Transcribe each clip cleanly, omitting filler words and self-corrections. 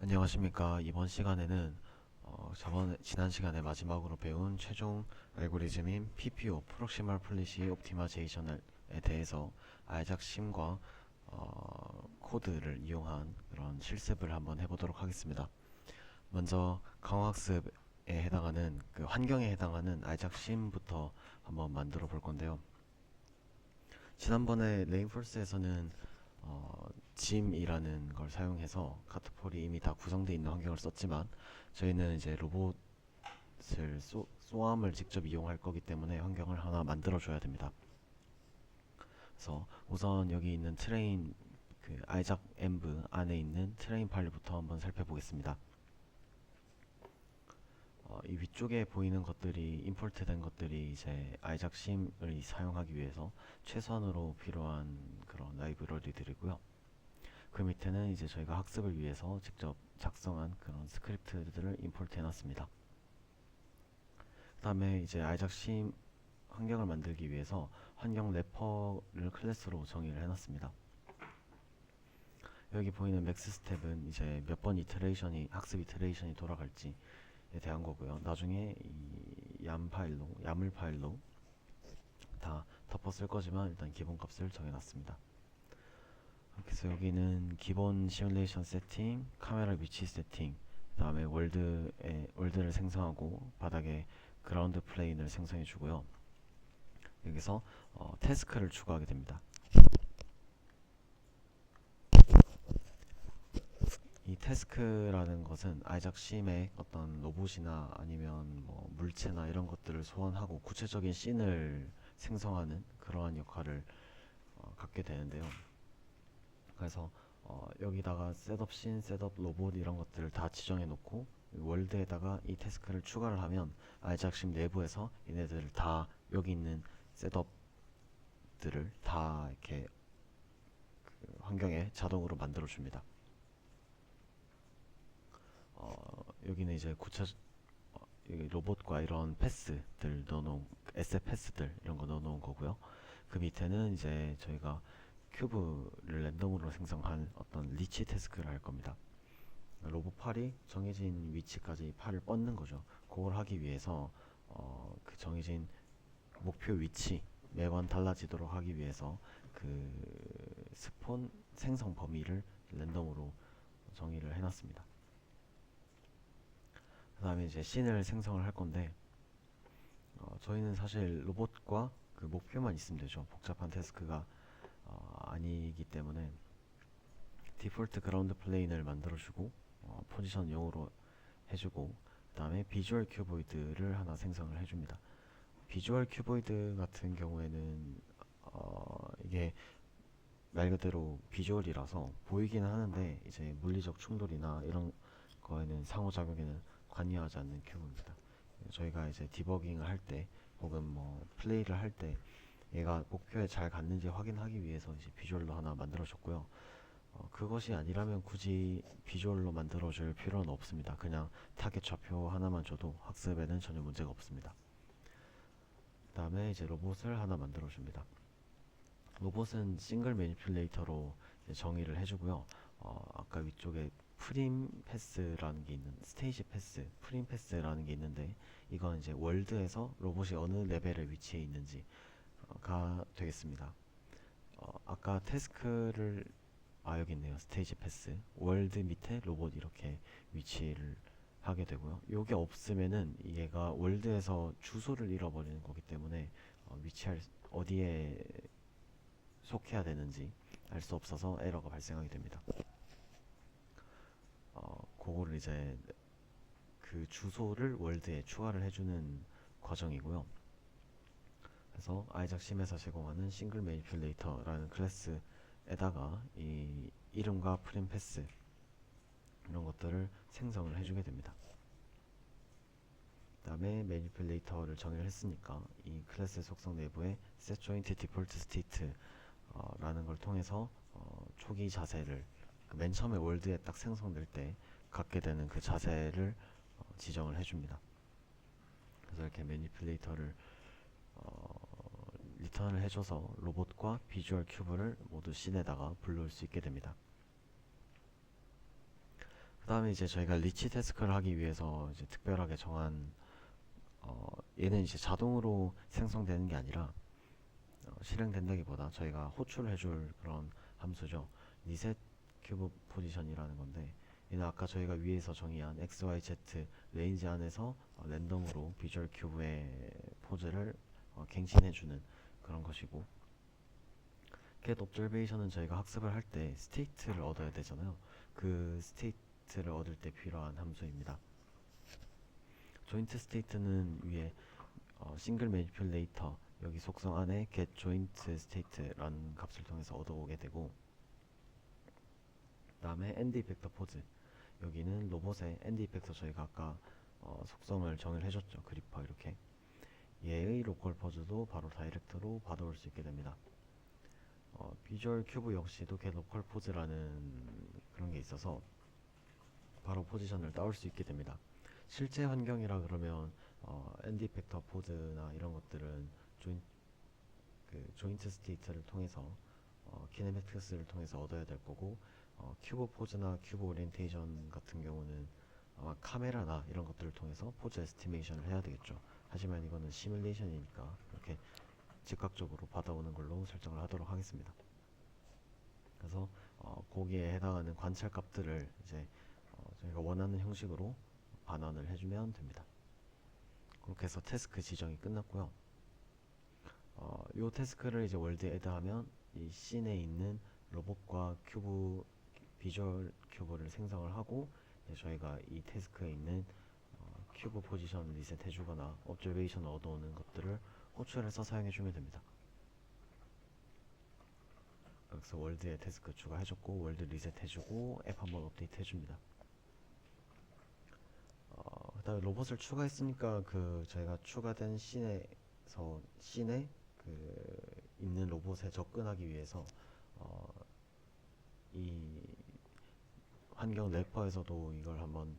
안녕하십니까. 이번 시간에는 지난 시간에 마지막으로 배운 최종 알고리즘인 PPO (Proximal Policy Optimization에 대해서 아이작 심과 코드를 이용한 그런 실습을 한번 해보도록 하겠습니다. 먼저 강화학습에 해당하는 환경에 해당하는 아이작 심부터 한번 만들어 볼 건데요. 지난번에 레인포스에서는 짐이라는 걸 사용해서 카트폴이 이미 다 구성되어 있는 환경을 썼지만 저희는 이제 로봇을 쏘암을 직접 이용할 거기 때문에 환경을 하나 만들어 줘야 됩니다. 그래서 우선 여기 있는 트레인 아이작 엠브 안에 있는 트레인 파일부터 한번 살펴보겠습니다. 이 위쪽에 보이는 것들이 임포트 된 것들이 이제 아이작 심을 사용하기 위해서 최선으로 필요한 그런 라이브러리들이고요. 그 밑에는 이제 저희가 학습을 위해서 직접 작성한 그런 스크립트들을 임포트 해놨습니다. 그 다음에 이제 아이작 심 환경을 만들기 위해서 환경 래퍼를 클래스로 정의를 해놨습니다. 여기 보이는 맥스 스텝은 이제 몇 번 이터레이션이 학습 이터레이션이 돌아갈지에 대한 거고요. 나중에 이 야물 파일로 다 덮어 쓸 거지만 일단 기본값을 정해놨습니다. 그래서 여기는 기본 시뮬레이션 세팅, 카메라 위치 세팅, 그 다음에 월드를 생성하고 바닥에 그라운드 플레인을 생성해 주고요. 여기서 태스크를 추가하게 됩니다. 이 태스크라는 것은 아이작 심의 어떤 로봇이나 아니면 뭐 물체나 이런 것들을 소환하고 구체적인 씬을 생성하는 그러한 역할을 갖게 되는데요. 그래서 여기다가 셋업 씬, 셋업 로봇 이런 것들을 다 지정해 놓고 월드에다가 이 태스크를 추가를 하면 아이작 심 내부에서 얘네들을 다 여기 있는 셋업들을 다 이렇게 환경에 자동으로 만들어 줍니다. 여기는 이제 여기 로봇과 이런 패스들 넣어놓은 에셋 패스들 이런 거 넣어놓은 거고요. 그 밑에는 이제 저희가 큐브를 랜덤으로 생성한 어떤 리치 태스크를 할 겁니다. 로봇 팔이 정해진 위치까지 팔을 뻗는 거죠. 그걸 하기 위해서 그 정해진 목표 위치 매번 달라지도록 하기 위해서 그 스폰 생성 범위를 랜덤으로 정의를 해놨습니다. 그 다음에 이제 씬을 생성을 할 건데 저희는 사실 로봇과 그 목표만 있으면 되죠. 복잡한 태스크가 아니기 때문에 디폴트 그라운드 플레인을 만들어주고 포지션 0으로 해주고 그 다음에 비주얼 큐보이드를 하나 생성을 해줍니다. 비주얼 큐보이드 같은 경우에는 이게 말 그대로 비주얼이라서 보이기는 하는데 이제 물리적 충돌이나 이런 거에는 상호작용에는 관여하지 않는 큐브입니다. 저희가 이제 디버깅을 할 때 혹은 뭐 플레이를 할 때 얘가 목표에 잘 갔는지 확인하기 위해서 이제 비주얼로 하나 만들어줬고요. 그것이 아니라면 굳이 비주얼로 만들어줄 필요는 없습니다. 그냥 타겟 좌표 하나만 줘도 학습에는 전혀 문제가 없습니다. 그 다음에 이제 로봇을 하나 만들어줍니다. 로봇은 싱글 매니플레이터로 정의를 해주고요. 아까 위쪽에 프림 패스라는 게 있는 스테이지 패스, 프림 패스라는 게 있는데 이건 이제 월드에서 로봇이 어느 레벨에 위치해 있는지가 되겠습니다. 아까 태스크를 여기 있네요. 스테이지 패스 월드 밑에 로봇 이렇게 위치를 하게 되고요. 요게 없으면은 얘가 월드에서 주소를 잃어버리는 거기 때문에 위치할 어디에 속해야 되는지 알 수 없어서 에러가 발생하게 됩니다. 그거를 이제 그 주소를 월드에 추가를 해주는 과정이고요. 그래서 아이작 심에서 제공하는 싱글 매니플레이터라는 클래스에다가 이 이름과 프림 패스 이런 것들을 생성을 해주게 됩니다. 그 다음에 매니플레이터를 정의를 했으니까 이 클래스 속성 내부에 setJoint_default_state 라는 걸 통해서 초기 자세를 맨 처음에 월드에 딱 생성될 때 갖게 되는 그 자세를 지정을 해줍니다. 그래서 이렇게 매니플레이터를 리턴을 해줘서 로봇과 비주얼 큐브를 모두 씬에다가 불러올 수 있게 됩니다. 그 다음에 이제 저희가 리치 태스크를 하기 위해서 이제 특별하게 정한 얘는 이제 자동으로 생성되는 게 아니라 실행된다기보다 저희가 호출을 해줄 그런 함수죠. 리셋 큐브 포지션이라는 건데, 얘는 아까 저희가 위에서 정의한 x, y, z 레인지 안에서 랜덤으로 비주얼 큐브의 포즈를 갱신해주는 그런 것이고, get observation은 저희가 학습을 할 때 스테이트를 얻어야 되잖아요. 그 스테이트를 얻을 때 필요한 함수입니다. 조인트 스테이트는 위에 싱글 매니퓰레이터 여기 속성 안에 get joint state라는 값을 통해서 얻어오게 되고, 그 다음에 end effector pose, 여기는 로봇의 end effector 저희가 아까 속성을 정의를 해줬죠. 그리퍼 이렇게. 얘의 로컬 퍼즈도 바로 다이렉트로 받아올 수 있게 됩니다. 비주얼 큐브 역시도 get 로컬 포즈라는 그런 게 있어서 바로 포지션을 따올 수 있게 됩니다. 실제 환경이라 그러면 end effector pose나 이런 것들은 조인트 스테이트를 통해서 키네매틱스를 통해서 얻어야 될 거고, 큐브 포즈나 큐브 오리엔테이션 같은 경우는 아마 카메라나 이런 것들을 통해서 포즈 에스티메이션을 해야 되겠죠. 하지만 이거는 시뮬레이션이니까 이렇게 즉각적으로 받아오는 걸로 설정을 하도록 하겠습니다. 그래서 거기에 해당하는 관찰 값들을 이제 저희가 원하는 형식으로 반환을 해주면 됩니다. 그렇게 해서 태스크 지정이 끝났고요. 요 태스크를 이제 월드에 애드하면 이 씬에 있는 로봇과 큐브 비주얼 큐브를 생성을 하고, 저희가 이 태스크에 있는 큐브 포지션 리셋 해주거나 observation 얻어오는 것들을 호출해서 사용해주면 됩니다. 그래서 월드에 태스크 추가해줬고, 월드 리셋 해주고, 앱 한번 업데이트 해줍니다. 그 다음에 로봇을 추가했으니까 저희가 추가된 씬에 있는 로봇에 접근하기 위해서 이 환경 래퍼에서도 이걸 한번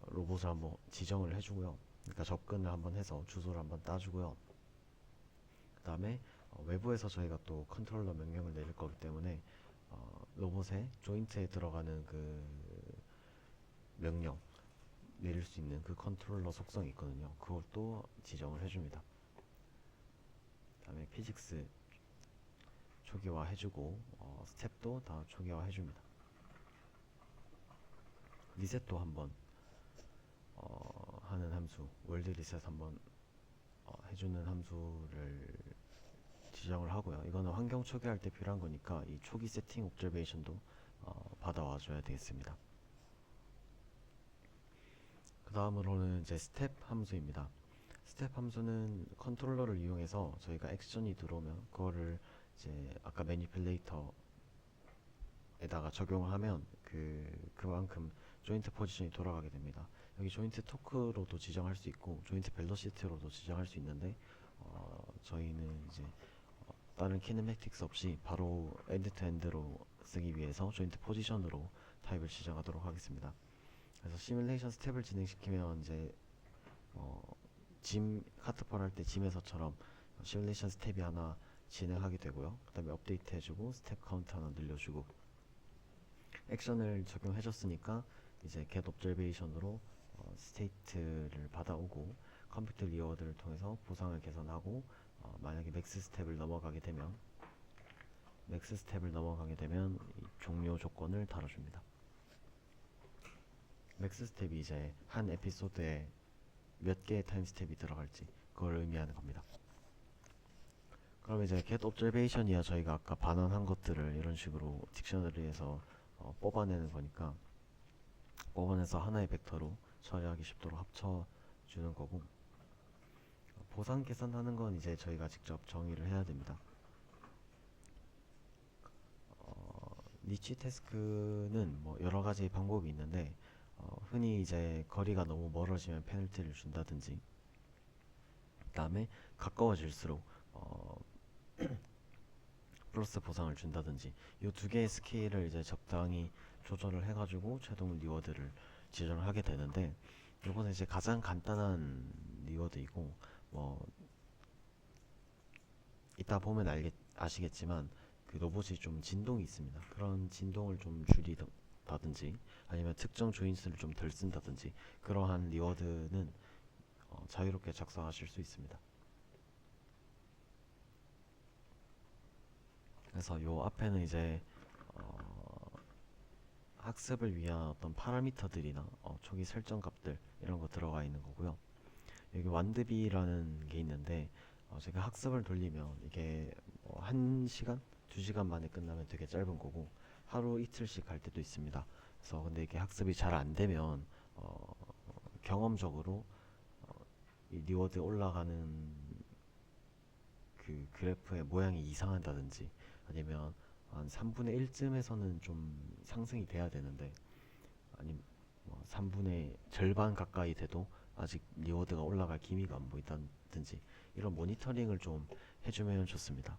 로봇을 한번 지정을 해주고요. 그러니까 접근을 한번 해서 주소를 한번 따주고요. 그 다음에 외부에서 저희가 또 컨트롤러 명령을 내릴 거기 때문에 로봇의 조인트에 들어가는 그 명령 내릴 수 있는 그 컨트롤러 속성이 있거든요. 그것도 지정을 해줍니다. 그 다음에 피직스 초기화 해주고, 스텝도 다 초기화 해줍니다. 리셋도 한번 하는 함수, 월드 리셋 한번 해주는 함수를 지정을 하고요. 이거는 환경 초기화할 때 필요한 거니까 이 초기 세팅 옵저베이션도 받아와 줘야 되겠습니다. 그 다음으로는 이제 스텝 함수입니다. 스텝 함수는 컨트롤러를 이용해서 저희가 액션이 들어오면 그거를 이제 아까 매니플레이터에다가 적용을 하면 그만큼 조인트 포지션이 돌아가게 됩니다. 여기 조인트 토크로도 지정할 수 있고 조인트 벨로시티로도 지정할 수 있는데, 저희는 이제 다른 키네매틱스 없이 바로 엔드 투 엔드로 쓰기 위해서 조인트 포지션으로 타입을 지정하도록 하겠습니다. 그래서 시뮬레이션 스텝을 진행시키면 이제 짐 카트펄 할 때 짐에서처럼 시뮬레이션 스텝이 하나 진행하게 되고요. 그 다음에 업데이트 해주고 스텝 카운트 하나 늘려주고, 액션을 적용해줬으니까 이제 get observation으로 스테이트를 받아오고, 컴퓨터 리워드를 통해서 보상을 개선하고, 만약에 맥스 스텝을 넘어가게 되면 이 종료 조건을 달아줍니다. 맥스 스텝이 이제 한 에피소드에 몇 개의 타임 스텝이 들어갈지 그걸 의미하는 겁니다. 그럼 이제 get observation이야 저희가 아까 반환한 것들을 이런 식으로 딕셔너리에서 뽑아내는 거니까, 뽑아내서 하나의 벡터로 처리하기 쉽도록 합쳐주는 거고, 보상 계산하는 건 이제 저희가 직접 정의를 해야 됩니다. 니치 태스크는 뭐 여러 가지 방법이 있는데, 흔히 이제 거리가 너무 멀어지면 페널티를 준다든지, 그 다음에 가까워질수록 플러스 보상을 준다든지, 이 두 개의 스케일을 이제 적당히 조절을 해가지고 최종 리워드를 지정을 하게 되는데, 이거는 이제 가장 간단한 리워드이고, 뭐 이따 보면 아시겠지만 그 로봇이 좀 진동이 있습니다. 그런 진동을 좀 줄이던 쓴다든지 아니면 특정 조인트를 좀 덜 쓴다든지 그러한 리워드는 자유롭게 작성하실 수 있습니다. 그래서 요 앞에는 이제 학습을 위한 어떤 파라미터들이나 초기 설정 값들 이런 거 들어가 있는 거고요. 여기 완드비라는 게 있는데 제가 학습을 돌리면 이게 뭐 1시간? 2시간 만에 끝나면 되게 짧은 거고 하루 이틀씩 갈 때도 있습니다. 그래서 근데 이게 학습이 잘 안 되면 경험적으로 이 리워드 올라가는 그 그래프의 모양이 이상하다든지 아니면 한 3분의 1쯤에서는 좀 상승이 돼야 되는데 아니면 뭐 3분의 절반 가까이 돼도 아직 리워드가 올라갈 기미가 안 보인다든지 이런 모니터링을 좀 해주면 좋습니다.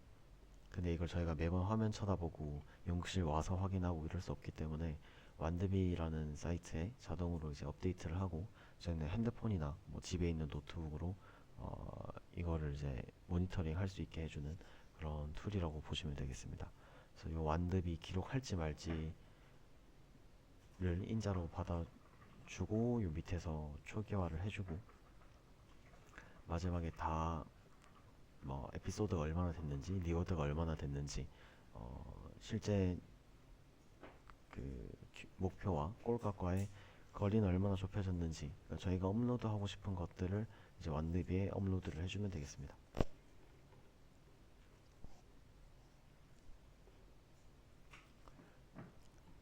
근데 이걸 저희가 매번 화면 쳐다보고 연구실 와서 확인하고 이럴 수 없기 때문에 완드비라는 사이트에 자동으로 이제 업데이트를 하고 저희는 핸드폰이나 뭐 집에 있는 노트북으로 이거를 이제 모니터링 할 수 있게 해주는 그런 툴이라고 보시면 되겠습니다. 그래서 이 완드비 기록할지 말지를 인자로 받아주고 요 밑에서 초기화를 해주고 마지막에 다 뭐 에피소드가 얼마나 됐는지 리워드가 얼마나 됐는지 실제 그 목표와 꼴값과의 거리는 얼마나 좁혀졌는지 그러니까 저희가 업로드하고 싶은 것들을 이제 완드비에 업로드를 해주면 되겠습니다.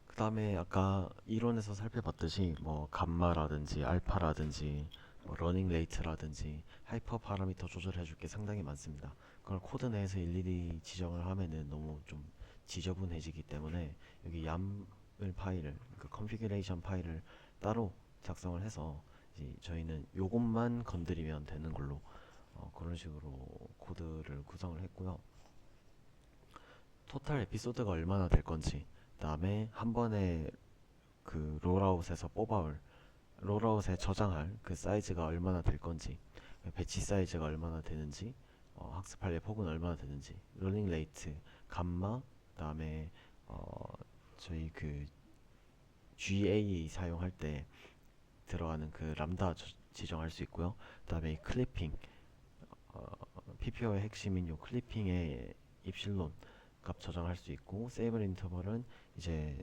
그 다음에 아까 이론에서 살펴봤듯이 뭐 감마라든지 알파라든지 뭐 러닝 레이트라든지 하이퍼 파라미터 조절해줄 게 상당히 많습니다. 그걸 코드 내에서 일일이 지정을 하면은 너무 좀 지저분해지기 때문에 여기 YAML 파일을 그 컨피규레이션 파일을 따로 작성을 해서 이제 저희는 요것만 건드리면 되는 걸로 그런 식으로 코드를 구성을 했고요. 토탈 에피소드가 얼마나 될 건지 그 다음에 한 번에 그 롤아웃에서 뽑아올 롤아웃에 저장할 그 사이즈가 얼마나 될 건지 배치 사이즈가 얼마나 되는지 학습할 폭은 얼마나 되는지 러닝 레이트 감마 그 다음에 저희 그 GA 사용할 때 들어가는 그 람다 지정할 수 있고요. 그 다음에 클리핑 PPO의 핵심인 요 클리핑의 입실론 값 저장할 수 있고 세이블 인터벌은 이제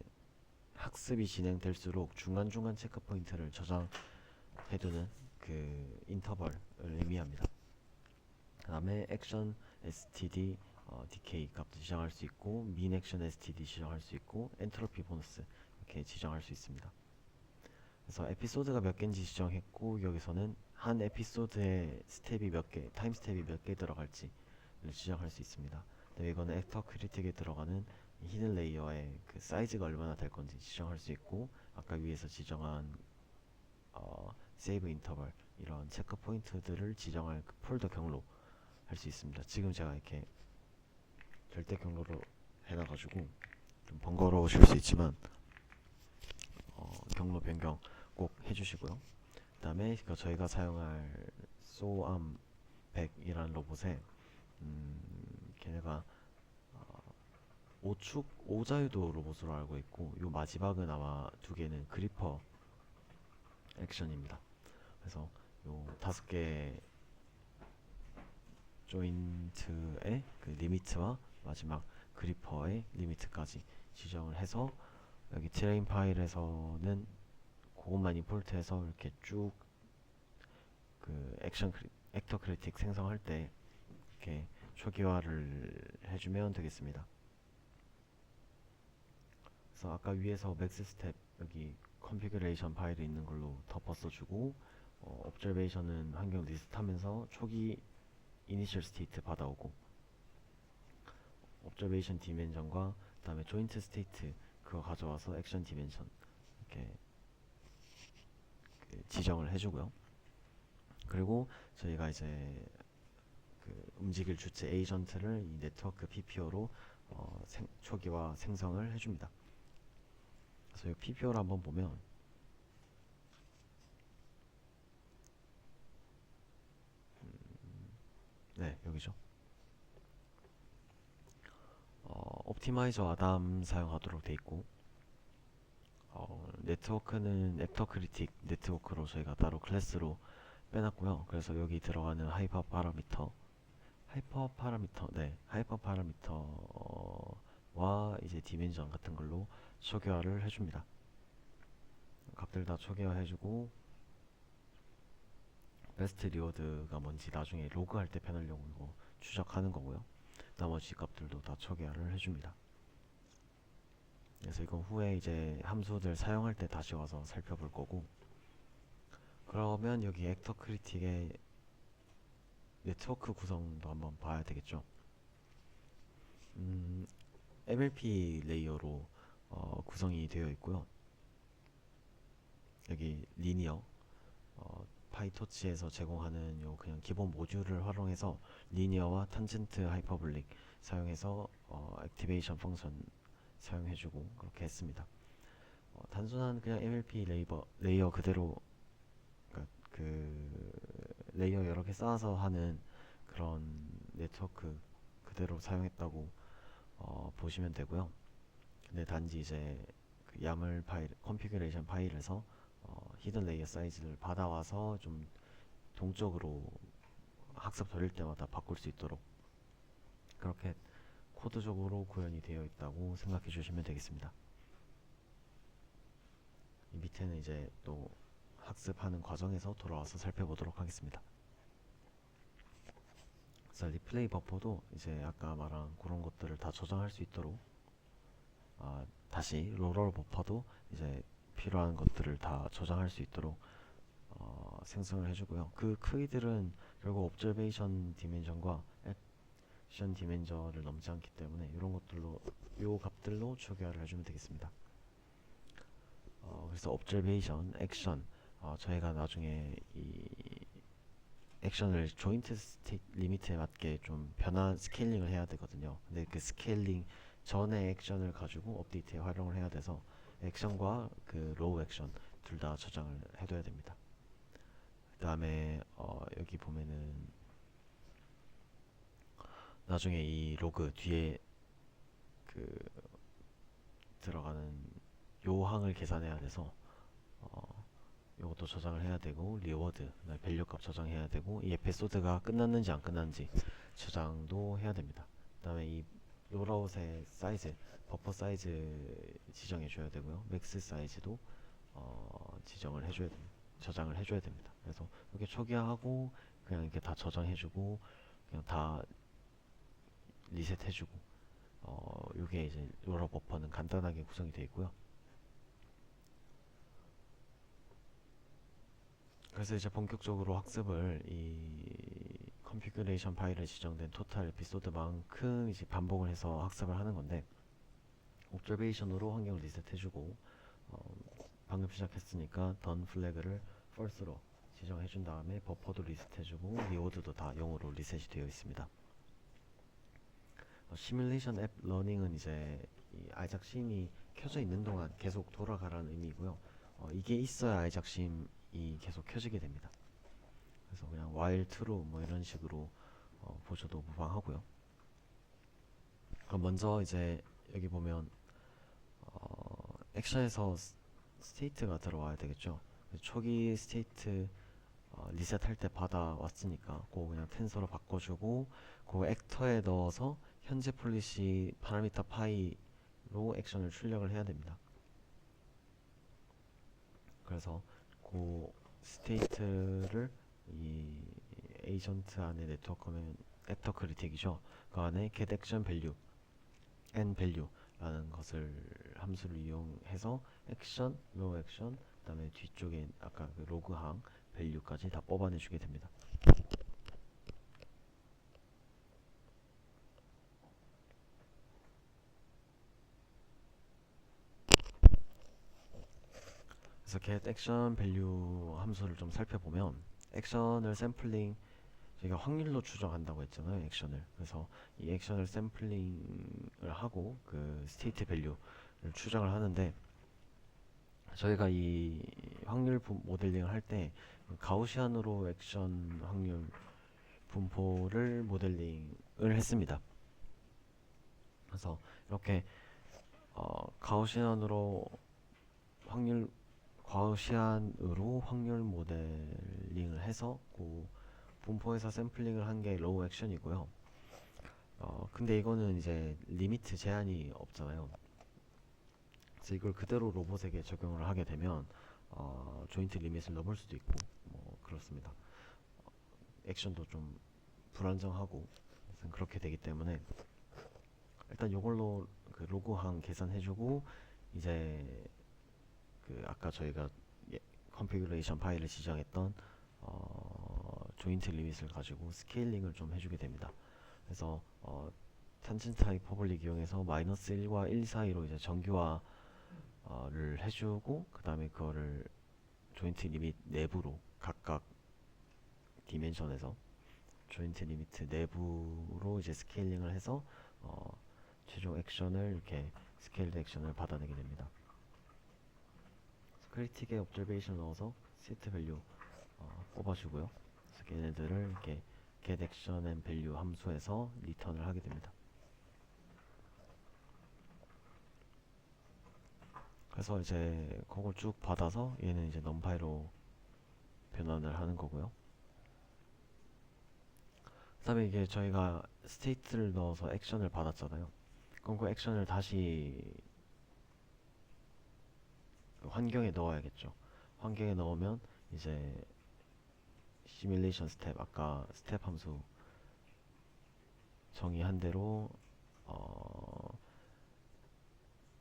학습이 진행될수록 중간중간 체크 포인트를 저장해두는 그 인터벌을 의미합니다. 그 다음에 액션 std decay 값도 지정할 수 있고 min 액션 std 지정할 수 있고 엔트로피 보너스 이렇게 지정할 수 있습니다. 그래서 에피소드가 몇 개인지 지정했고 여기서는 한 에피소드에 스텝이 몇 개, 타임 스텝이 몇 개 들어갈지를 지정할 수 있습니다. 근데 이거는 액터 크리틱에 들어가는 히든 레이어의 그 사이즈가 얼마나 될 건지 지정할 수 있고 아까 위에서 지정한 세이브 인터벌 이런 체크 포인트들을 지정할 그 폴더 경로 할 수 있습니다. 지금 제가 이렇게 절대 경로로 해놔가지고 좀 번거로우실 수 있지만 경로 변경 꼭 해주시고요. 그 다음에 저희가 사용할 소암 100이라는 로봇에 걔네가 5축 5자유도 로봇으로 알고 있고 요 마지막은 아마 두 개는 그리퍼 액션입니다. 그래서 요 5개 조인트의 그 리미트와 마지막 그리퍼의 리미트까지 지정을 해서 여기 트레인 파일에서는 그것만 임포트해서 이렇게 쭉 그 액터 크리틱 생성할 때 이렇게 초기화를 해주면 되겠습니다. 그래서 아까 위에서 맥스 스텝 여기 컨피그레이션 파일이 있는 걸로 덮었어주고 옵저베이션은 환경 리스트하면서 초기 이니셜 스테이트 받아오고 옵저베이션 디멘전과 그 다음에 조인트 스테이트 그거 가져와서 액션 디멘전 이렇게 그 지정을 해주고요. 그리고 저희가 이제 그 움직일 주체 에이전트를 이 네트워크 PPO로 초기화 생성을 해줍니다. 그래서 이 PPO를 한번 보면 네 여기죠. 옵티마이저 아담 사용하도록 돼 있고 네트워크는 애프터크리틱 네트워크로 저희가 따로 클래스로 빼놨고요. 그래서 여기 들어가는 하이퍼 파라미터와 이제 디멘전 같은 걸로 초기화를 해줍니다. 값들 다 초기화해주고 베스트 리워드가 뭔지 나중에 로그할 때 편하려고 추적하는 거고요. 나머지 값들도 다 초기화를 해줍니다. 그래서 이건 후에 이제 함수들 사용할 때 다시 와서 살펴볼 거고, 그러면 여기 액터 크리틱의 네트워크 구성도 한번 봐야 되겠죠. MLP 레이어로 구성이 되어 있고요. 여기 리니어 파이토치에서 제공하는 요 그냥 기본 모듈을 활용해서 리니어와 탄젠트 하이퍼블릭 사용해서 액티베이션 펑션 사용해주고 그렇게 했습니다. 단순한 그냥 MLP 레이어 그대로, 그러니까 그 레이어 여러 개 쌓아서 하는 그런 네트워크 그대로 사용했다고 보시면 되고요. 근데 단지 이제 그 야물 파일, 컨피그레이션 파일에서 히든 레이어 사이즈를 받아와서 좀 동적으로 학습 돌릴 때마다 바꿀 수 있도록 그렇게 코드적으로 구현이 되어 있다고 생각해 주시면 되겠습니다. 이 밑에는 이제 또 학습하는 과정에서 돌아와서 살펴보도록 하겠습니다. 그래서 리플레이 버퍼도 이제 아까 말한 그런 것들을 다 저장할 수 있도록 다시 로럴 버퍼도 이제 필요한 것들을 다 저장할 수 있도록 생성을 해주고요. 그 크기들은 결국 옵저베이션 디멘전과 액션 디멘전을 넘지 않기 때문에 이런 것들로 요 값들로 초기화를 해주면 되겠습니다. 그래서 옵저베이션, 액션 저희가 나중에 이 액션을 조인트 스테이트 리미트에 맞게 좀 변화 스케일링을 해야 되거든요. 근데 그 스케일링 전에 액션을 가지고 업데이트에 활용을 해야 돼서 액션과 그 로우 액션 둘 다 저장을 해둬야 됩니다. 그 다음에 여기 보면은 나중에 이 로그 뒤에 그 들어가는 요항을 계산해야 돼서 요것도 저장을 해야 되고, 리워드, 밸류 값 저장해야 되고, 이 에피소드가 끝났는지 안 끝났는지 저장도 해야 됩니다. 그 다음에 이 롤아웃의 사이즈, 버퍼 사이즈 지정해 줘야 되고요. 맥스 사이즈도 지정을 해줘야 됩니다. 저장을 해줘야 됩니다. 그래서 이렇게 초기화하고 그냥 이렇게 다 저장해주고 그냥 다 리셋해주고 요게 이제 롤아 버퍼는 간단하게 구성이 되어 있고요. 그래서 이제 본격적으로 학습을 이 컨피그레이션 파일에 지정된 토탈 에피소드만큼 이제 반복을 해서 학습을 하는 건데, 옵저베이션으로 환경을 리셋해주고 방금 시작했으니까 던 플래그를 false로 지정해준 다음에 버퍼도 리셋해주고 리워드도 다 0으로 리셋이 되어 있습니다. 시뮬레이션 앱 러닝은 이제 이 아이작심이 켜져 있는 동안 계속 돌아가라는 의미고요. 이게 있어야 아이작심이 계속 켜지게 됩니다. 그래서 그냥 while true 뭐 이런 식으로 보셔도 무방하고요. 그럼 먼저 이제 여기 보면 액션에서 스테이트가 들어와야 되겠죠. 초기 스테이트 리셋할 때 받아왔으니까 그거 그냥 텐서로 바꿔주고 그 액터에 넣어서 현재 폴리시 파라미터 파이로 액션을 출력을 해야 됩니다. 그래서 그 스테이트를 이 에이전트 안에 네트워크면 액터 크리틱이죠. 그 안에 get action value, n value라는 것을 함수를 이용해서 액션, 로우 액션, 그다음에 뒤쪽에 아까 그 로그항 value까지 다 뽑아내주게 됩니다. 그래서 get action value 함수를 좀 살펴보면 액션을 샘플링, 저희가 확률로 추정한다고 했잖아요, 액션을. 그래서 이 액션을 샘플링을 하고 그 스테이트 밸류를 추정을 하는데, 저희가 이 확률 모델링을 할 때 가우시안으로 액션 확률 분포를 모델링을 했습니다. 그래서 이렇게 가우시안으로 확률 과시안으로 확률 모델링을 해서 그 분포에서 샘플링을 한 게 로우 액션이고요. 근데 이거는 이제 리미트 제한이 없잖아요. 그래서 이걸 그대로 로봇에게 적용을 하게 되면 조인트 리밋을 넘을 수도 있고 뭐 그렇습니다. 액션도 좀 불안정하고 그렇게 되기 때문에 일단 이걸로 그 로그항 계산해주고 이제 그 아까 저희가 컨피그레이션 파일을 지정했던 조인트 리밋을 가지고 스케일링을 좀 해주게 됩니다. 그래서 탄젠트 하이퍼볼릭 이용해서 마이너스 1과 1 사이로 이제 정규화를 해주고 그 다음에 그거를 조인트 리밋 내부로 각각 디멘션에서 조인트 리미트 내부로 이제 스케일링을 해서 최종 액션을 이렇게 스케일드 액션을 받아내게 됩니다. 크리틱에 옵저베이션 넣어서 세트 밸류 뽑아주고요. 그래서 걔네들을 이렇게 get action and value 함수에서 리턴을 하게 됩니다. 그래서 이제 그걸 쭉 받아서 얘는 이제 넘파이로 변환을 하는 거고요. 그 다음에 이게 저희가 스테이트를 넣어서 액션을 받았잖아요. 그럼 그 액션을 다시 그 환경에 넣어야겠죠. 환경에 넣으면 이제 시뮬레이션 스텝 아까 스텝 함수 정의한 대로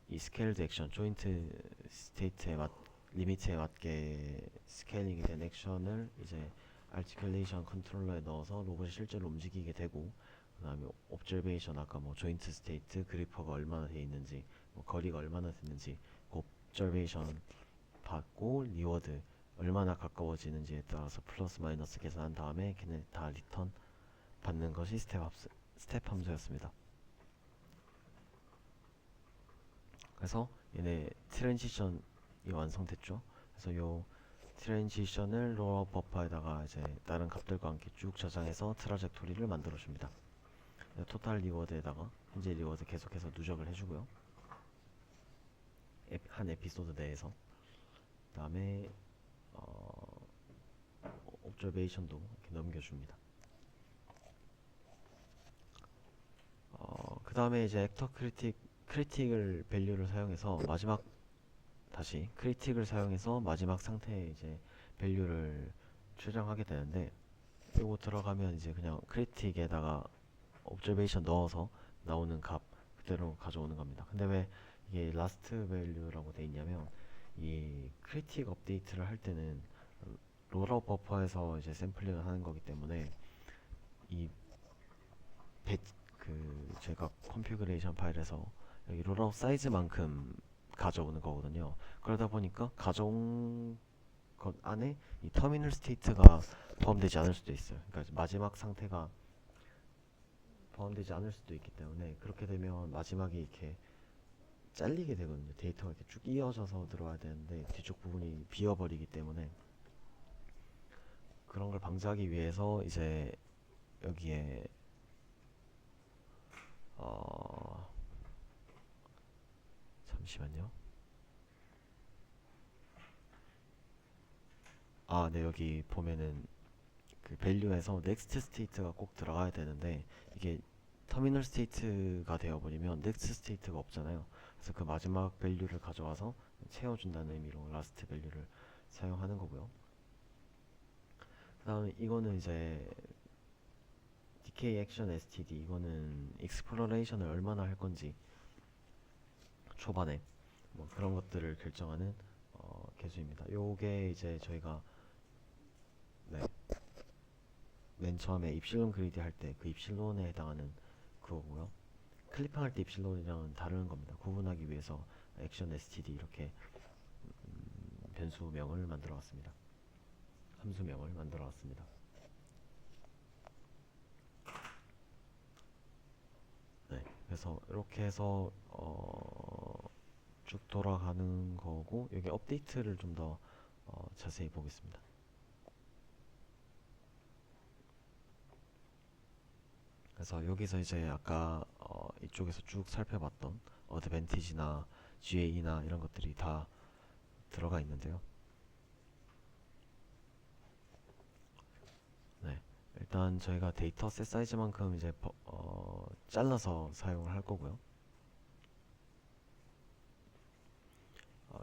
이 스케일드 액션 조인트 스테이트에 리미트에 맞게 스케일링이 된 액션을 이제 아티큘레이션 컨트롤러에 넣어서 로봇이 실제로 움직이게 되고 그 다음에 옵저베이션 아까 뭐 조인트 스테이트 그리퍼가 얼마나 돼 있는지 뭐 거리가 얼마나 됐는지 그 옵저베이션 받고 리워드 얼마나 가까워지는지에 따라서 플러스 마이너스 계산한 다음에 걔네 다 리턴 받는 것이 스텝 함수였습니다. 그래서 얘네 트랜지션이 완성됐죠. 그래서 요 트랜지션을 로어 버퍼에다가 이제 다른 값들과 함께 쭉 저장해서 트라젝토리를 만들어 줍니다. 토탈 리워드에다가 현재 리워드 계속해서 누적을 해주고요. 한 에피소드 내에서 그 다음에 옵저베이션도 이렇게 넘겨줍니다. 그 다음에 이제 액터 크리틱을 밸류를 사용해서 마지막 다시 크리틱을 사용해서 마지막 상태에 이제 밸류를 추정하게 되는데 이거 들어가면 이제 그냥 크리틱에다가 옵저베이션 넣어서 나오는 값 그대로 가져오는 겁니다. 근데 왜 이게 라스트 밸류라고 돼 있냐면 이 크리틱 업데이트를 할 때는 롤업 버퍼에서 이제 샘플링을 하는 거기 때문에 이 제가 컨피그레이션 파일에서 여기 롤업 사이즈만큼 가져오는 거거든요. 그러다 보니까 가져온 것 안에 이 터미널 스테이트가 포함되지 않을 수도 있어요. 그러니까 마지막 상태가 포함되지 않을 수도 있기 때문에 그렇게 되면 마지막에 이렇게 잘리게 되거든요. 데이터가 이렇게 쭉 이어져서 들어와야 되는데 뒤쪽 부분이 비어버리기 때문에 그런 걸 방지하기 위해서 이제 여기에 잠시만요. 네, 여기 보면은 그 밸류에서 넥스트 스테이트가 꼭 들어가야 되는데 이게 터미널 스테이트가 되어버리면 넥스트 스테이트가 없잖아요. 그래서 그 마지막 밸류를 가져와서 채워준다는 의미로 라스트 밸류를 사용하는 거고요. 그 다음에 이거는 이제 decay action std 이거는 exploration을 얼마나 할 건지 초반에 뭐 그런 것들을 결정하는 개수입니다. 요게 이제 저희가 맨 처음에 입실론 그리디 할 때 그 입실론에 해당하는 그거고요. 클리핑 할 때 입실론이랑은 다른 겁니다. 구분하기 위해서 액션 std 이렇게 변수명을 만들어 왔습니다. 함수명을 만들어 왔습니다. 네, 그래서 이렇게 해서 쭉 돌아가는 거고 여기 업데이트를 좀 더 자세히 보겠습니다. 그래서 여기서 이제 아까 이쪽에서 쭉 살펴봤던 어드밴티지나 GA나 이런 것들이 다 들어가 있는데요. 네, 일단 저희가 데이터 셋 사이즈만큼 이제 잘라서 사용을 할 거고요.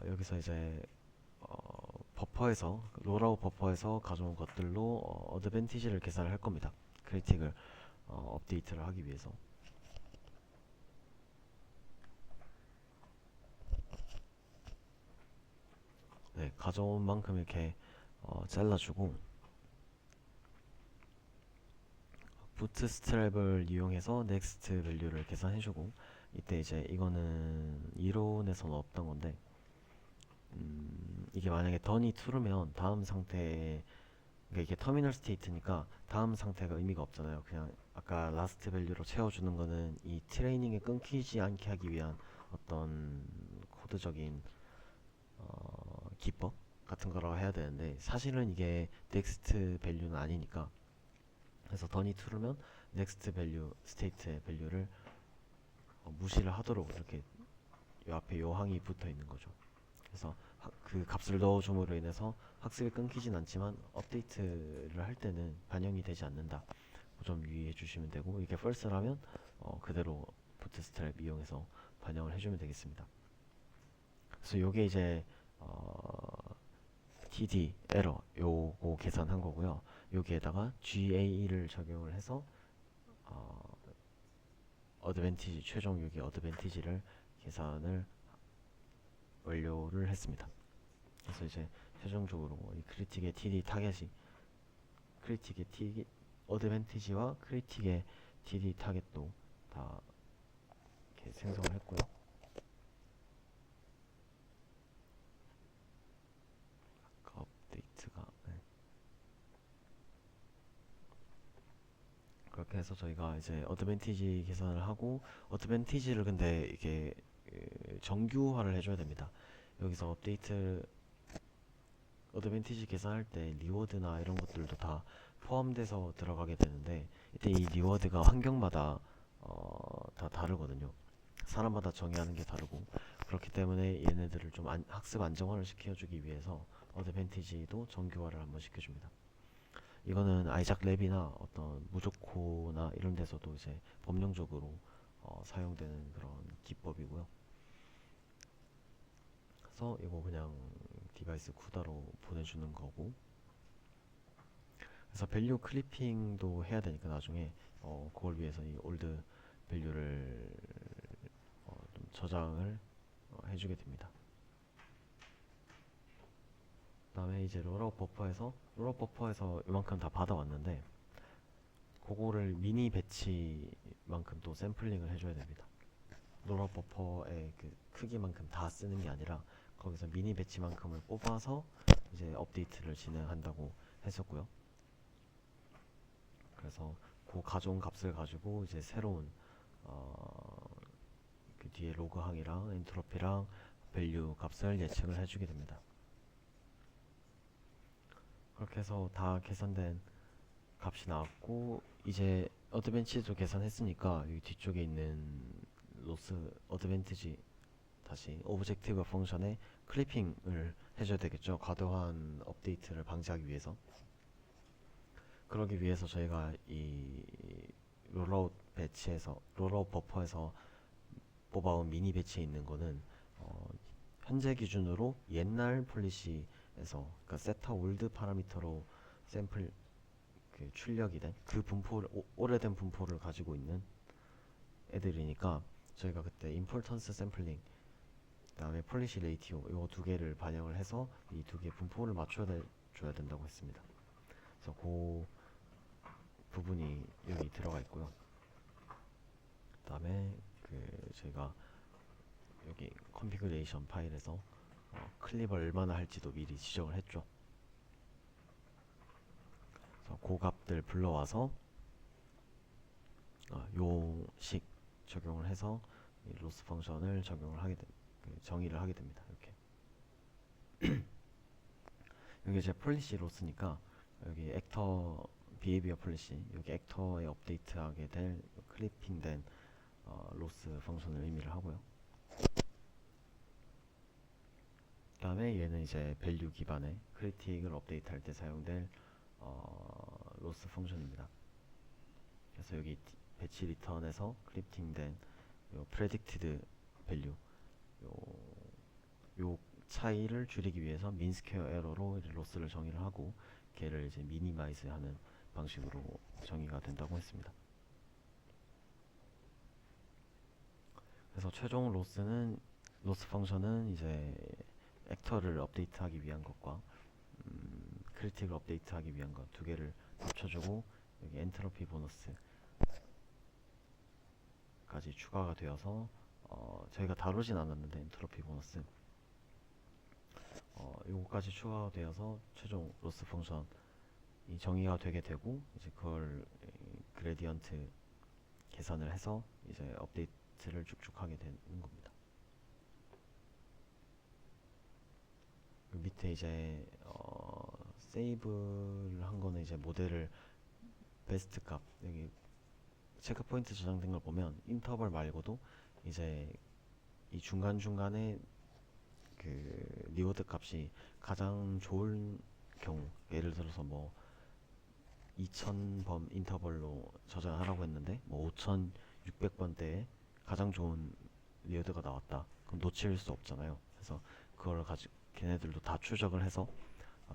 여기서 이제 버퍼에서 롤아웃 버퍼에서 가져온 것들로 어드밴티지를 계산을 할 겁니다. 크리틱을 업데이트를 하기 위해서. 네, 가져온 만큼 이렇게 잘라주고 부트스트랩을 이용해서 넥스트 밸류를 계산해주고, 이때 이제 이거는 이론에서는 없던 건데, 이게 만약에 던이 true면 다음 상태에, 그러니까 이게 터미널 스테이트니까 다음 상태가 의미가 없잖아요. 그냥 아까 라스트 밸류로 채워주는 거는 이 트레이닝에 끊기지 않게 하기 위한 어떤 코드적인 기법 같은 거라고 해야 되는데, 사실은 이게 넥스트 밸류는 아니니까, 그래서 던이 true면 넥스트 밸류 스테이트의 밸류를 무시를 하도록 이렇게 요 앞에 요 항이 붙어 있는 거죠. 그래서 그 값을 넣어줌으로 인해서 학습이 끊기진 않지만 업데이트를 할 때는 반영이 되지 않는다. 그 점 유의해 주시면 되고, 이게 false라면 그대로 부트스트랩 이용해서 반영을 해주면 되겠습니다. 그래서 요게 이제 TD 에러 요거 계산한 거고요. 여기에다가 GA를 적용을 해서 어드밴티지 최종 여기 어드밴티지를 계산을 완료를 했습니다. 그래서 이제 최종적으로 이 크리틱의 TD 타겟이 크리틱의 TD 어드밴티지와 크리틱의 TD 타겟도 다 이렇게 생성을 했고요. 아까 업데이트가 그렇게 해서 저희가 이제 어드밴티지 계산을 하고, 어드밴티지를 근데 이게 정규화를 해줘야 됩니다. 여기서 업데이트 어드밴티지 계산할 때 리워드나 이런 것들도 다 포함돼서 들어가게 되는데, 이때 이 리워드가 환경마다 다 다르거든요. 사람마다 정의하는 게 다르고, 그렇기 때문에 얘네들을 좀 학습 안정화를 시켜주기 위해서 어드밴티지도 정규화를 한번 시켜줍니다. 이거는 아이작 랩이나 어떤 무조코나 이런 데서도 이제 법령적으로 사용되는 그런 기법이고요. 그래서 이거 그냥 디바이스 쿠다로 보내주는 거고, 그래서 밸류 클리핑도 해야 되니까 나중에 그걸 위해서 이 올드 밸류를 좀 저장을 해주게 됩니다. 그 다음에 이제 롤아웃 버퍼에서 이만큼 다 받아왔는데, 그거를 미니 배치만큼 또 샘플링을 해줘야 됩니다. 롤아웃 버퍼의 그 크기만큼 다 쓰는 게 아니라 거기서 미니 배치만큼을 뽑아서 이제 업데이트를 진행한다고 했었고요. 그래서 그 가져온 값을 가지고 이제 새로운 그 뒤에 로그항이랑 엔트로피랑 밸류 값을 예측을 해주게 됩니다. 그렇게 해서 다 계산된 값이 나왔고, 이제 어드밴티지도 계산했으니까 이 뒤쪽에 있는 로스 어드밴티지 다시 오브젝티브 펑션에 클리핑을 해줘야 되겠죠. 과도한 업데이트를 방지하기 위해서. 그러기 위해서 저희가 이 롤아웃 버퍼에서 뽑아온 미니 배치에 있는 거는 현재 기준으로 옛날 폴리시에서, 그러니까 세타 올드 파라미터로 샘플 그 출력이 된 그 분포를 오래된 분포를 가지고 있는 애들이니까, 저희가 그때 임포턴스 샘플링 그다음에 폴리시 레이티오 요 두 개를 반영을 해서 이 두 개 분포를 맞춰야 줘야 된다고 했습니다. 그래서 그 부분이 여기 들어가 있고요. 그다음에 그 저희가 여기 컨피그레이션 파일에서 클립 얼마나 할지도 미리 지정을 했죠. 그래서 그 값들 불러와서 요식 적용을 해서 이 로스 펑션을 적용을 하게 정의를 하게 됩니다. 이렇게 여기 이제 폴리시 로스니까 여기 액터 비헤비어 폴리시, 여기 액터에 업데이트하게 될 클리핑된 로스 펑션을 의미를 하고요. 그다음에 얘는 이제 밸류 기반의 크리틱을 업데이트할 때 사용될 로스 펑션입니다. 그래서 여기 배치 리턴에서 크립팅된 요 predicted value 요, 요 차이를 줄이기 위해서 민스퀘어 에러로 이제 로스를 정의를 하고 걔를 이제 미니마이즈 하는 방식으로 정의가 된다고 했습니다. 그래서 최종 로스 펑션은 이제 액터를 업데이트하기 위한 것과 크리틱을 업데이트하기 위한 것 두 개를 합쳐주고 여기 엔트로피 보너스까지 추가가 되어서 저희가 다루진 않았는데 엔트로피 보너스 요거까지 추가가 되어서 최종 로스 펑션이 정의가 되게 되고 이제 그걸 그레디언트 계산을 해서 이제 업데이트를 쭉쭉 하게 되는 겁니다. 그 밑에 이제 세이브를 한 거는 이제 모델을 베스트 값 여기 체크 포인트 저장된 걸 보면 인터벌 말고도 이제 이 중간중간에 그 리워드 값이 가장 좋은 경우 예를 들어서 뭐 2000범 인터벌로 저장하라고 했는데 뭐 5600번대에 가장 좋은 리워드가 나왔다. 그럼 놓칠 수 없잖아요. 그래서 그걸 가지고 걔네들도 다 추적을 해서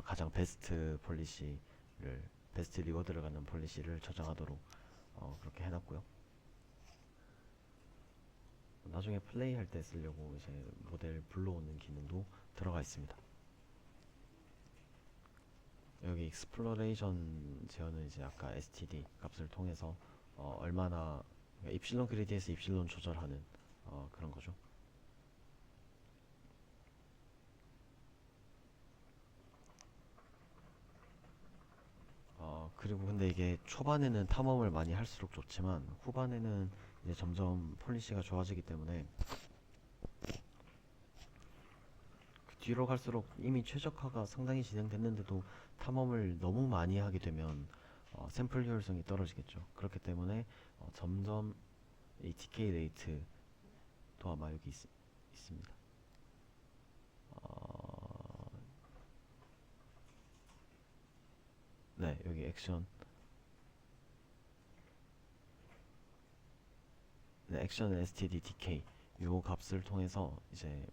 가장 베스트 폴리시를 베스트 리워드를 갖는 폴리시를 저장하도록 그렇게 해놨고요. 나중에 플레이 할 때 쓰려고 이제 모델 불러오는 기능도 들어가 있습니다. 여기 익스플로레이션 제어는 이제 아까 std 값을 통해서 얼마나 그러니까 입실론 그리드에서 입실론 조절하는 그런 거죠. 그리고 근데 이게 초반에는 탐험을 많이 할수록 좋지만 후반에는 이제 점점 폴리시가 좋아지기 때문에 그 뒤로 갈수록 이미 최적화가 상당히 진행됐는데도 탐험을 너무 많이 하게 되면 샘플 효율성이 떨어지겠죠. 그렇기 때문에 점점 이 디케이 레이트도 아마 여기 있습니다. 네, 여기 액션, 네, 액션 std decay 요 값을 통해서 이제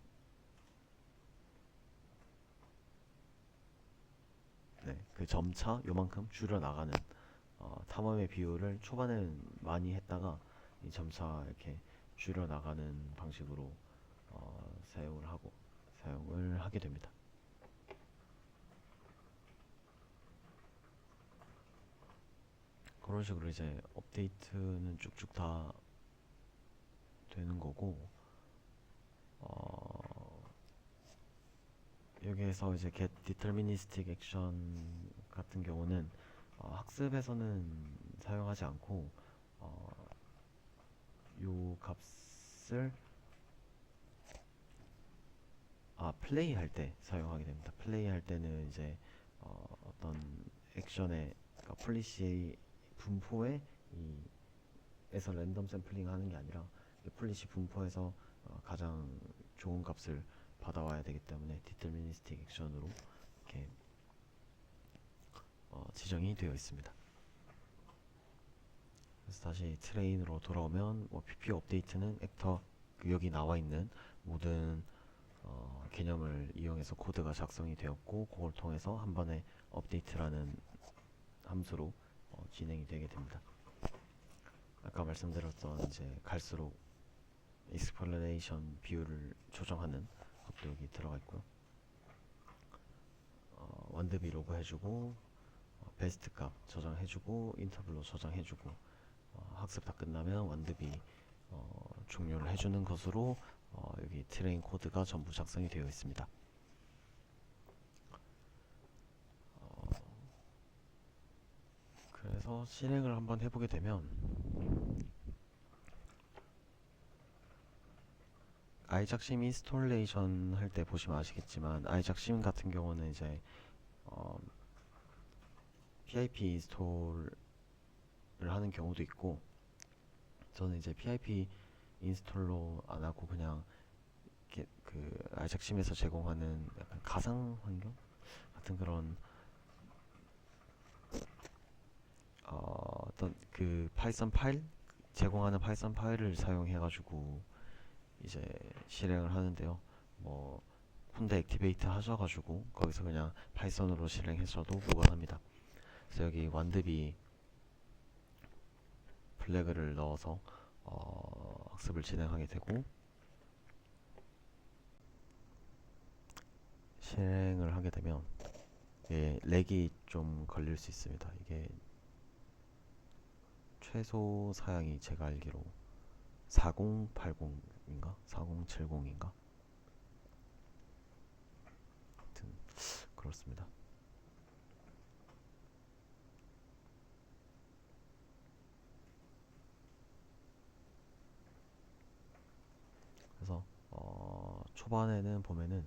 네, 그 점차 요만큼 줄여 나가는 탐험의 비율을 초반에는 많이 했다가 이 점차 이렇게 줄여 나가는 방식으로 사용을 하게 됩니다. 그런 식으로 이제 업데이트는 쭉쭉 다 되는 거고 여기에서 이제 get deterministic action 같은 경우는 학습에서는 사용하지 않고 요 값을 플레이 할 때 사용하게 됩니다. 플레이 할 때는 이제 어떤 액션의 그러니까 폴리시의 분포에 에서 랜덤 샘플링 하는 게 아니라 폴리시 분포에서 가장 좋은 값을 받아와야 되기 때문에 디터미니스틱 액션으로 이렇게 지정이 되어 있습니다. 그래서 다시 트레인으로 돌아오면 PP 업데이트는 액터 여기 나와 있는 모든 개념을 이용해서 코드가 작성이 되었고 그걸 통해서 한 번에 업데이트라는 함수로 진행이 되게 됩니다. 아까 말씀드렸던 이제 갈수록 익스플레이션 비율을 조정하는 것도 여기 들어가 있고요. 원드비 로그 해주고 베스트 값 저장해주고 인터벌로 저장해주고 학습 다 끝나면 원드비 종료를 해주는 것으로 여기 트레인 코드가 전부 작성이 되어 있습니다. 그래서 실행을 한번 해보게 되면 아이작심 인스톨레이션 할 때 보시면 아시겠지만 아이작심 같은 경우는 이제 PIP 인스톨을 하는 경우도 있고 저는 이제 PIP 인스톨로 안 하고 그냥 이렇게 그 그 알작심에서 제공하는 약간 가상 환경 같은 그런 어떤 그 파이썬 파일 제공하는 파이썬 파일을 사용해 가지고 이제 실행을 하는데요. 뭐 혼자 액티베이트 하셔가지고 거기서 그냥 파이썬으로 실행해서도 무관합니다. 그래서 여기 완드비 플래그를 넣어서 학습을 진행하게 되고 실행을 하게 되면 렉이 좀 걸릴 수 있습니다. 이게 최소 사양이 제가 알기로 4080인가 4070인가 하여튼 그렇습니다. 그래서 초반에는 보면은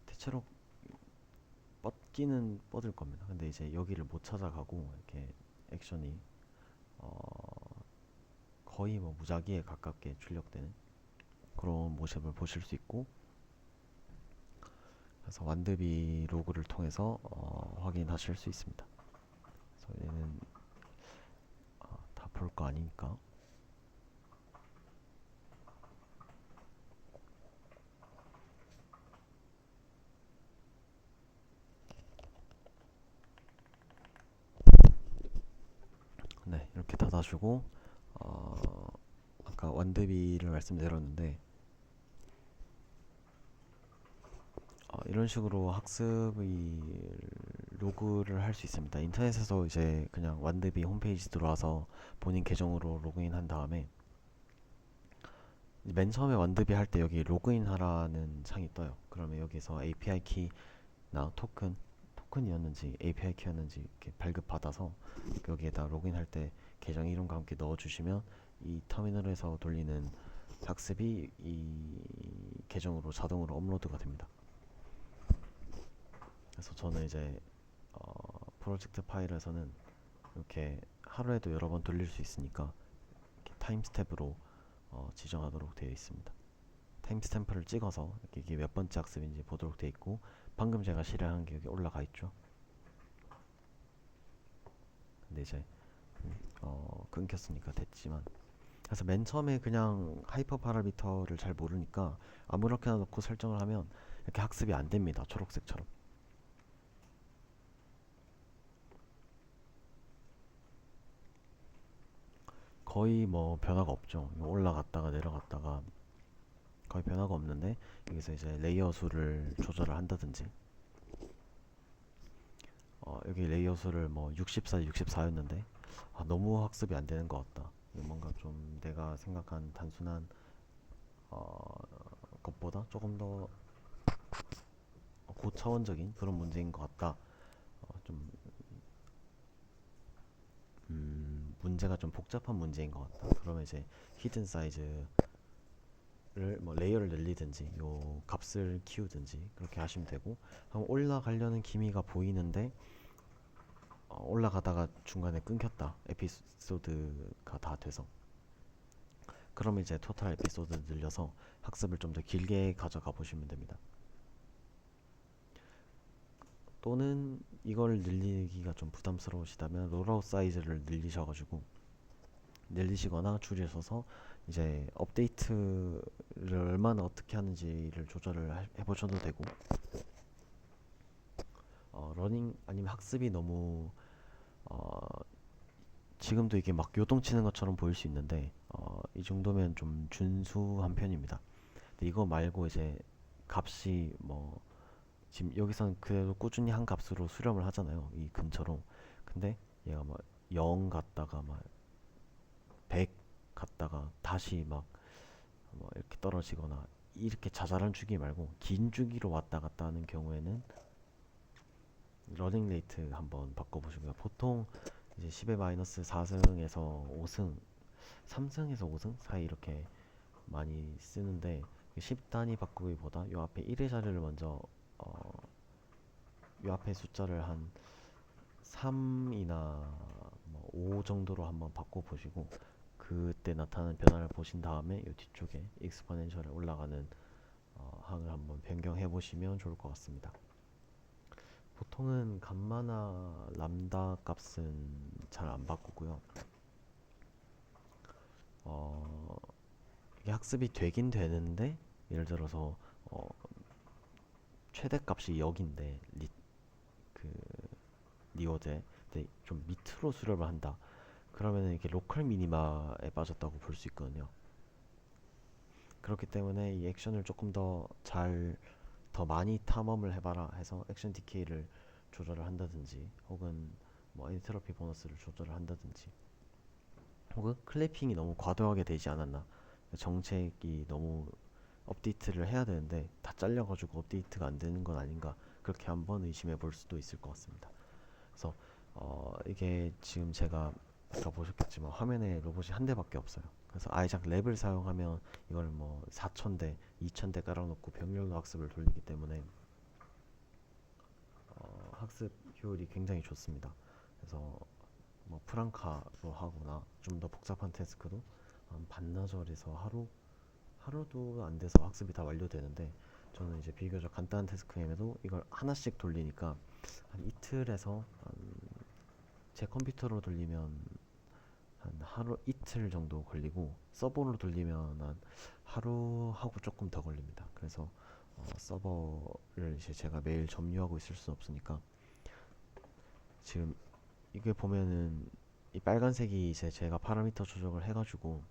대체로 뻗기는 뻗을 겁니다. 근데 이제 여기를 못 찾아가고 이렇게 액션이 거의 뭐 무작위에 가깝게 출력되는 그런 모습을 보실 수 있고, 그래서 완드비 로그를 통해서 확인하실 수 있습니다. 그래서 얘는 다 볼 거 아니니까. 네, 이렇게 닫아주고 아까 완드비를 말씀드렸는데 이런 식으로 학습의 로그를 할 수 있습니다. 인터넷에서 이제 그냥 완드비 홈페이지 들어와서 본인 계정으로 로그인 한 다음에 맨 처음에 완드비 할 때 여기 로그인 하라는 창이 떠요. 그러면 여기서 API 키나 토큰이었는지 API 키였는지 이렇게 발급받아서 여기에다 로그인 할 때 계정 이름과 함께 넣어주시면 이 터미널에서 돌리는 학습이 이 계정으로 자동으로 업로드가 됩니다. 그래서 저는 이제 프로젝트 파일에서는 이렇게 하루에도 여러 번 돌릴 수 있으니까 이렇게 타임 스텝으로 지정하도록 되어 있습니다. 타임 스탬프를 찍어서 이게 몇 번째 학습인지 보도록 되어 있고, 방금 제가 실행한 게 여기 올라가 있죠. 근데 이제 끊겼으니까 됐지만, 그래서 맨 처음에 그냥 하이퍼 파라미터를 잘 모르니까 아무렇게나 넣고 설정을 하면 이렇게 학습이 안 됩니다. 초록색처럼. 거의 뭐 변화가 없죠. 올라갔다가 내려갔다가 거의 변화가 없는데, 여기서 이제 레이어 수를 조절을 한다든지 여기 레이어 수를 뭐 64, 64였는데 너무 학습이 안 되는 것 같다. 뭔가 좀 내가 생각한 단순한 것보다 조금 더 고차원적인 그런 문제인 것 같다. 좀 문제가 좀 복잡한 문제인 것 같다. 그러면 이제 히든 사이즈를 뭐 레이어를 늘리든지 요 값을 키우든지 그렇게 하시면 되고, 그럼 올라가려는 기미가 보이는데 올라가다가 중간에 끊겼다. 에피소드가 다 돼서. 그러면 이제 토탈 에피소드 늘려서 학습을 좀 더 길게 가져가 보시면 됩니다. 또는 이걸 늘리기가 좀 부담스러우시다면 롤아웃 사이즈를 늘리시거나 줄이셔서 이제 업데이트를 얼마나 어떻게 하는지를 조절을 해보셔도 되고, 러닝 아니면 학습이 너무 지금도 이게 막 요동치는 것처럼 보일 수 있는데 이 정도면 좀 준수한 편입니다. 근데 이거 말고 이제 값이 뭐 지금 여기서는 그래도 꾸준히 한 값으로 수렴을 하잖아요. 이 근처로. 근데 얘가 막 0 갔다가 막 100 갔다가 다시 막 뭐 이렇게 떨어지거나 이렇게 자잘한 주기 말고 긴 주기로 왔다 갔다 하는 경우에는 러닝 레이트 한번 바꿔보시고요. 보통 이제 10의 마이너스 4승에서 5승, 3승에서 5승 사이 이렇게 많이 쓰는데, 10 단위 바꾸기보다 요 앞에 1의 자리를 먼저 요 앞에 숫자를 한 3이나 뭐5 정도로 한번 바꿔보시고 그때 나타나는 변화를 보신 다음에 요 뒤쪽에 익스포넨셜에 올라가는 항을 한번 변경해 보시면 좋을 것 같습니다. 보통은 감마나 람다 값은 잘 안 바꾸고요. 어, 이게 학습이 되긴 되는데 예를 들어서 어, 최대값이 0인데 그 리워드에 근데 좀 밑으로 수렴을 한다. 그러면은 이게 로컬 미니마에 빠졌다고 볼 수 있거든요. 그렇기 때문에 이 액션을 조금 더 많이 탐험을 해봐라 해서 액션 디케이를 조절을 한다든지 혹은 뭐 엔트로피 보너스를 조절을 한다든지 혹은 클래핑이 너무 과도하게 되지 않았나, 정책이 너무 업데이트를 해야 되는데 다 잘려가지고 업데이트가 안 되는 건 아닌가, 그렇게 한번 의심해 볼 수도 있을 것 같습니다. 그래서 이게 지금 제가 아까 보셨겠지만 화면에 로봇이 한 대밖에 없어요. 그래서 아이작 랩을 사용하면 이걸 뭐 4,000대, 2,000대 깔아놓고 병렬로 학습을 돌리기 때문에 학습 효율이 굉장히 좋습니다. 그래서 뭐 프랑카로 하거나 좀 더 복잡한 태스크도 한 반나절에서 하루도 안 돼서 학습이 다 완료되는데, 저는 이제 비교적 간단한 태스크임에도 이걸 하나씩 돌리니까 한 이틀에서 제 컴퓨터로 돌리면 한 하루 이틀 정도 걸리고 서버로 돌리면 한 하루하고 조금 더 걸립니다. 그래서 서버를 이제 제가 매일 점유하고 있을 수 없으니까 지금 이게 보면은 이 빨간색이 이제 제가 파라미터 조정을 해가지고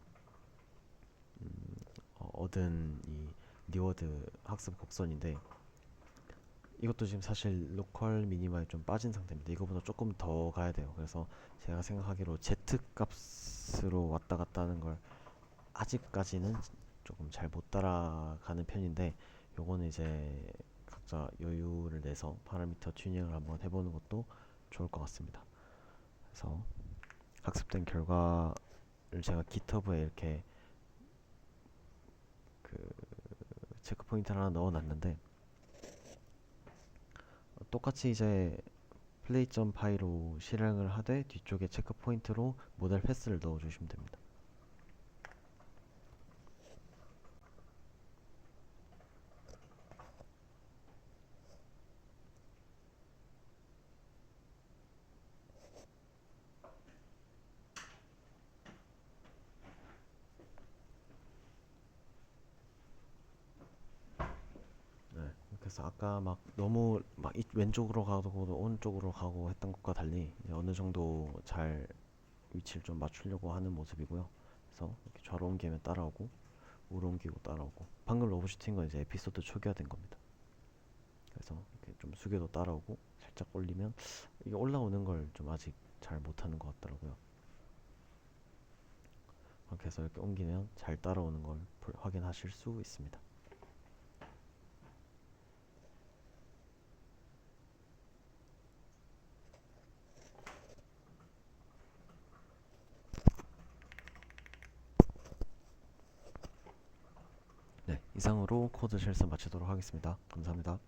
얻은 이 리워드 학습 곡선인데, 이것도 지금 사실 로컬 미니마에 좀 빠진 상태입니다. 이거보다 조금 더 가야 돼요. 그래서 제가 생각하기로 Z 값으로 왔다 갔다 하는 걸 아직까지는 조금 잘 못 따라가는 편인데, 요거는 이제 각자 여유를 내서 파라미터 튜닝을 한번 해보는 것도 좋을 것 같습니다. 그래서 학습된 결과를 제가 GitHub에 이렇게 그 체크 포인트를 하나 넣어놨는데, 똑같이 이제 플레이.py로 실행을 하되 뒤쪽에 체크 포인트로 모델 패스를 넣어주시면 됩니다. 네, 그래서 아까 막 너무 막 왼쪽으로 가고 오른쪽으로 가고 했던 것과 달리 이제 어느 정도 잘 위치를 좀 맞추려고 하는 모습이고요. 그래서 이렇게 좌로 옮기면 따라오고 우로 옮기고 따라오고, 방금 로봇이 튄 건 이제 에피소드 초기화된 겁니다. 그래서 이렇게 좀 숙여도 따라오고 살짝 올리면 이게 올라오는 걸 좀 아직 잘 못하는 것 같더라고요. 그렇게 해서 이렇게 옮기면 잘 따라오는 걸 확인하실 수 있습니다. 네, 이상으로 코드 실습 마치도록 하겠습니다. 감사합니다.